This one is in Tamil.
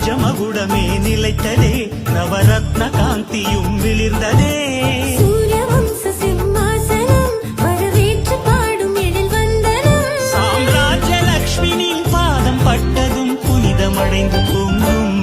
பஞ்சமகுடமே நிலைத்ததே, நவரத்ன காந்தியும் விளிர்ந்ததே. சூரியவம்ச சிம்மாசனம் வரவேற்று பாடும் எழில் வந்தனம். சாம்ராஜ்ய லக்ஷ்மியின் பாதம் பட்டதும் புனிதமடைந்து பொங்கும்